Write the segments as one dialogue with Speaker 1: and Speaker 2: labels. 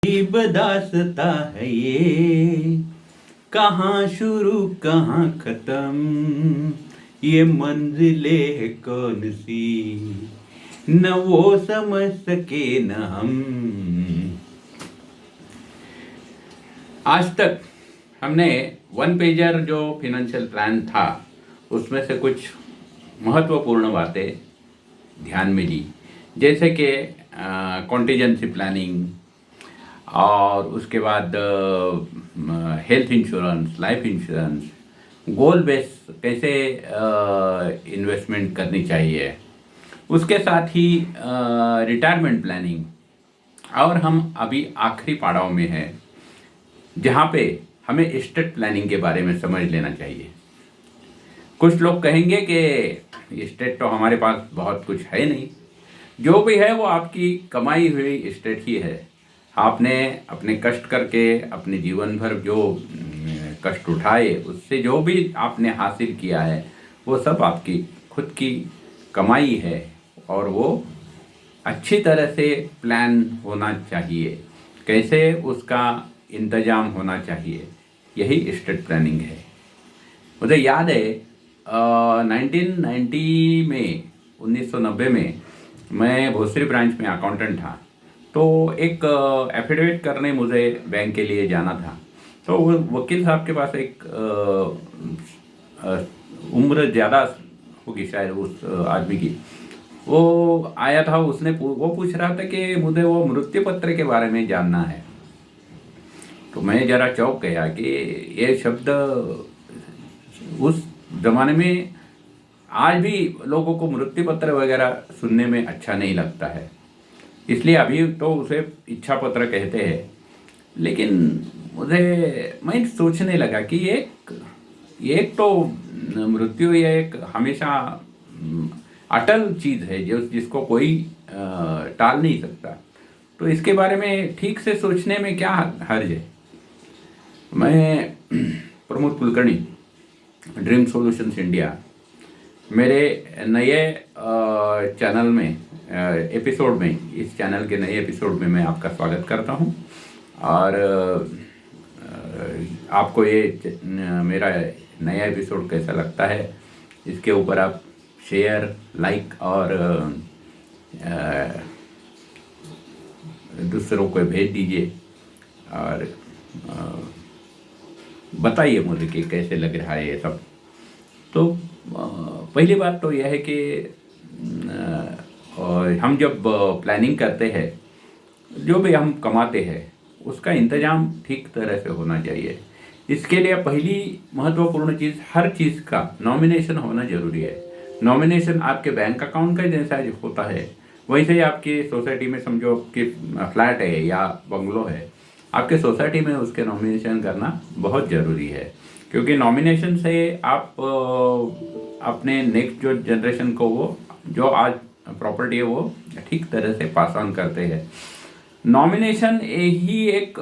Speaker 1: अजीब दास्ता है ये, कहाँ शुरू कहाँ खत्म, ये मंजिले है कौन सी, न वो समझ सके न हम। आज तक हमने वन पेजर जो फिनेंशियल प्लान था उसमें से कुछ महत्वपूर्ण बातें ध्यान में ली, जैसे कि कॉन्टीजेंसी प्लानिंग, और उसके बाद हेल्थ इंश्योरेंस, लाइफ इंश्योरेंस, गोल बेस कैसे इन्वेस्टमेंट करनी चाहिए, उसके साथ ही रिटायरमेंट प्लानिंग। और हम अभी आखिरी पड़ाव में हैं जहाँ पे हमें एस्टेट प्लानिंग के बारे में समझ लेना चाहिए। कुछ लोग कहेंगे कि एस्टेट तो हमारे पास बहुत कुछ है नहीं, जो भी है वो आपकी कमाई हुई एस्टेट ही है। आपने अपने कष्ट करके अपने जीवन भर जो कष्ट उठाए, उससे जो भी आपने हासिल किया है वो सब आपकी खुद की कमाई है, और वो अच्छी तरह से प्लान होना चाहिए, कैसे उसका इंतजाम होना चाहिए, यही एस्टेट प्लानिंग है। मुझे याद है 1990 में 1990 में मैं भोसरी ब्रांच में अकाउंटेंट था। तो एक एफिडेविट करने मुझे बैंक के लिए जाना था। तो वो वकील साहब के पास एक उम्र ज़्यादा होगी शायद उस आदमी की, वो आया था। वो पूछ रहा था कि मुझे वो मृत्यु पत्र के बारे में जानना है। तो मैं ज़रा चौंक गया कि ये शब्द उस ज़माने में आज भी लोगों को मृत्यु पत्र वगैरह सुनने में अच्छा नहीं लगता है, इसलिए अभी तो उसे इच्छा पत्र कहते हैं। लेकिन मैं सोचने लगा कि ये एक तो मृत्यु, ये एक हमेशा अटल चीज़ है जिसको कोई टाल नहीं सकता। तो इसके बारे में ठीक से सोचने में क्या हर्ज है। मैं Pramod Kulkarni, dream solutions India, मेरे नए चैनल में एपिसोड में, इस चैनल के नए एपिसोड में मैं आपका स्वागत करता हूं। और आपको ये मेरा नया एपिसोड कैसा लगता है, इसके ऊपर आप शेयर, लाइक और दूसरों को भेज दीजिए और बताइए मुझे कि कैसे लग रहा है ये सब। तो पहली बात तो यह है कि हम जब प्लानिंग करते हैं, जो भी हम कमाते हैं उसका इंतजाम ठीक तरह से होना चाहिए। इसके लिए पहली महत्वपूर्ण चीज़, हर चीज़ का नॉमिनेशन होना जरूरी है। नॉमिनेशन आपके बैंक अकाउंट का जैसा होता है वैसे ही आपकी सोसाइटी में, समझो कि फ्लैट है या बंगलो है, आपके सोसाइटी में उसके नॉमिनेशन करना बहुत ज़रूरी है। क्योंकि नॉमिनेशन से आप अपने नेक्स्ट जो जनरेशन को वो जो आज प्रॉपर्टी है वो ठीक तरह से पास ऑन करते हैं। नॉमिनेशन ही एक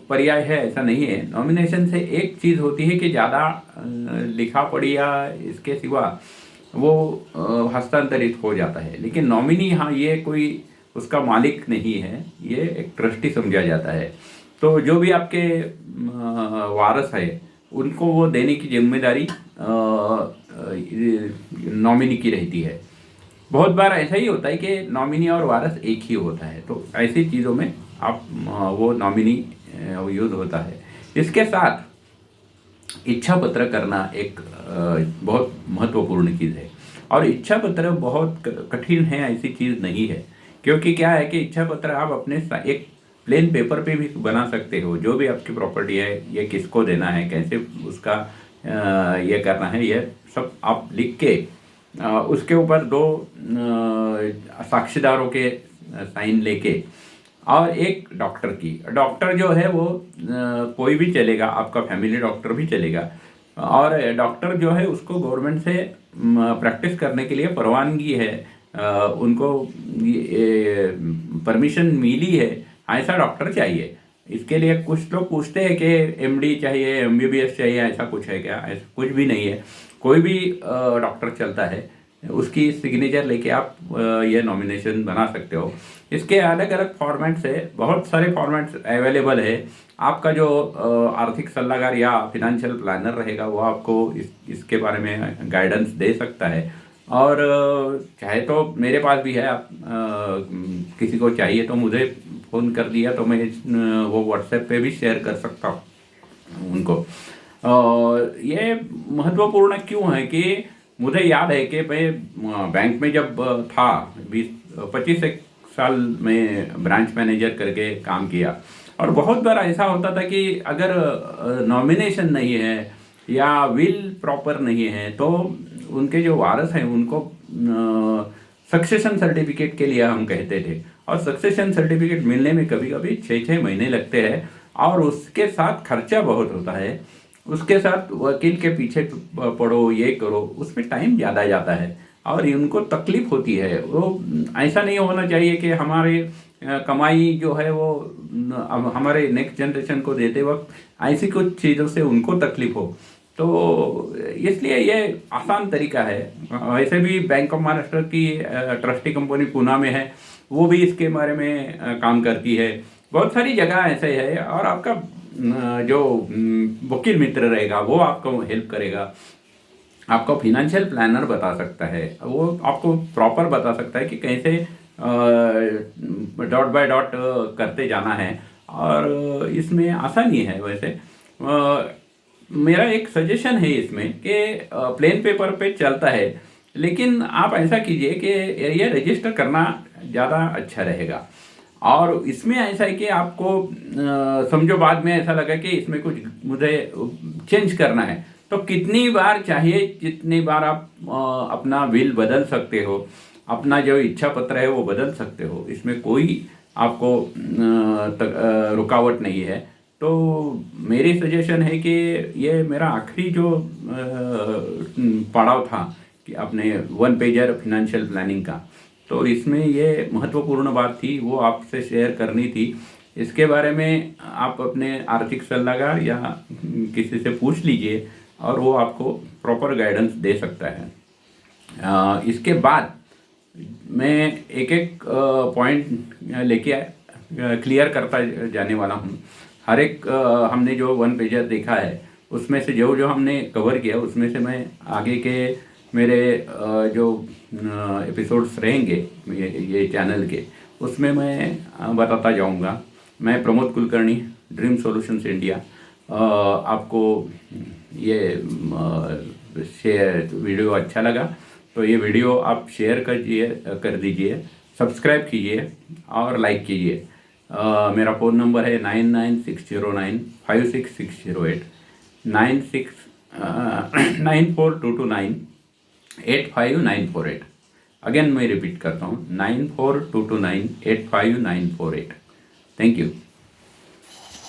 Speaker 1: पर्याय है, ऐसा नहीं है। नॉमिनेशन से एक चीज़ होती है कि ज़्यादा लिखा पढ़ी या इसके सिवा वो हस्तांतरित हो जाता है। लेकिन नॉमिनी, हाँ, ये कोई उसका मालिक नहीं है, ये एक ट्रस्टी समझा जाता है। तो जो भी आपके वारस है उनको वो देने की जिम्मेदारी नॉमिनी की रहती है। बहुत बार ऐसा ही होता है कि नॉमिनी और वारस एक ही होता है, तो ऐसी चीज़ों में आप वो नॉमिनी यूज होता है। इसके साथ इच्छा पत्र करना एक बहुत महत्वपूर्ण चीज़ है। और इच्छा पत्र बहुत कठिन है, ऐसी चीज़ नहीं है। क्योंकि क्या है कि इच्छा पत्र आप अपने एक प्लेन पेपर पे भी बना सकते हो। जो भी आपकी प्रॉपर्टी है, ये किसको देना है, कैसे उसका ये करना है, ये सब आप लिख के उसके ऊपर 2 साक्षीदारों के साइन लेके, और एक डॉक्टर जो है वो कोई भी चलेगा, आपका फैमिली डॉक्टर भी चलेगा। और डॉक्टर जो है उसको गवर्नमेंट से प्रैक्टिस करने के लिए परवानगी है, उनको परमिशन मिली है, ऐसा डॉक्टर चाहिए। इसके लिए कुछ लोग पूछते हैं कि एमडी चाहिए, एमबीबीएस चाहिए, ऐसा कुछ है क्या? ऐसा कुछ भी नहीं है। कोई भी डॉक्टर चलता है, उसकी सिग्नेचर लेके आप ये नॉमिनेशन बना सकते हो। इसके अलग अलग फॉर्मेट्स है, बहुत सारे फॉर्मेट्स अवेलेबल है। आपका जो आर्थिक सलाहकार या फिनेंशियल प्लानर रहेगा वो आपको इसके बारे में गाइडेंस दे सकता है। और चाहे तो मेरे पास भी है, आप किसी को चाहिए तो मुझे फ़ोन कर दिया तो मैं वो व्हाट्सएप पे भी शेयर कर सकता हूँ उनको। ये महत्वपूर्ण क्यों है कि मुझे याद है कि मैं बैंक में जब था 20-25 एक साल में ब्रांच मैनेजर करके काम किया, और बहुत बार ऐसा होता था कि अगर नॉमिनेशन नहीं है या विल प्रॉपर नहीं है तो उनके जो वारस हैं उनको सक्सेशन सर्टिफिकेट के लिए हम कहते थे, और सक्सेशन सर्टिफिकेट मिलने में कभी कभी 6-6 महीने लगते हैं, और उसके साथ खर्चा बहुत होता है, उसके साथ वकील के पीछे पढ़ो, ये करो, उसमें टाइम ज़्यादा जाता है और उनको तकलीफ होती है। वो ऐसा नहीं होना चाहिए कि हमारे कमाई जो है वो अब हमारे नेक्स्ट जनरेशन को देते वक्त ऐसी कुछ चीज़ों से उनको तकलीफ हो। तो इसलिए ये आसान तरीका है। वैसे भी बैंक ऑफ महाराष्ट्र की ट्रस्टी कंपनी पूना में है, वो भी इसके बारे में काम करती है। बहुत सारी जगह ऐसे है, और आपका जो वकील मित्र रहेगा वो आपको हेल्प करेगा, आपको फिनेंशियल प्लानर बता सकता है, वो आपको प्रॉपर बता सकता है कि कैसे डॉट बाय डॉट करते जाना है, और इसमें आसानी है। वैसे मेरा एक सजेशन है इसमें कि प्लेन पेपर पे चलता है, लेकिन आप ऐसा कीजिए कि ये रजिस्टर करना ज़्यादा अच्छा रहेगा। और इसमें ऐसा है कि आपको समझो बाद में ऐसा लगा कि इसमें कुछ मुझे चेंज करना है, तो कितनी बार चाहिए जितनी बार आप अपना विल बदल सकते हो, अपना जो इच्छा पत्र है वो बदल सकते हो, इसमें कोई आपको रुकावट नहीं है। तो मेरी सजेशन है कि ये मेरा आखिरी जो पड़ाव था कि अपने 1 पेजर फिनेंशियल प्लानिंग का, तो इसमें ये महत्वपूर्ण बात थी, वो आपसे शेयर करनी थी। इसके बारे में आप अपने आर्थिक सलाहकार या किसी से पूछ लीजिए और वो आपको प्रॉपर गाइडेंस दे सकता है। इसके बाद मैं एक एक पॉइंट लेके क्लियर करता जाने वाला हूँ। हर एक हमने जो 1 पेजर देखा है उसमें से जो जो हमने कवर किया उसमें से मैं आगे के मेरे जो एपिसोड्स रहेंगे ये चैनल के, उसमें मैं बताता जाऊंगा। मैं Pramod Kulkarni, dream solutions India. आपको ये शेयर वीडियो अच्छा लगा तो ये वीडियो आप शेयर कर दीजिए, सब्सक्राइब कीजिए और लाइक कीजिए। मेरा फ़ोन नंबर है 9960956608, 9422985948। अगेन मैं रिपीट करता हूँ, 9422985948। Thank you.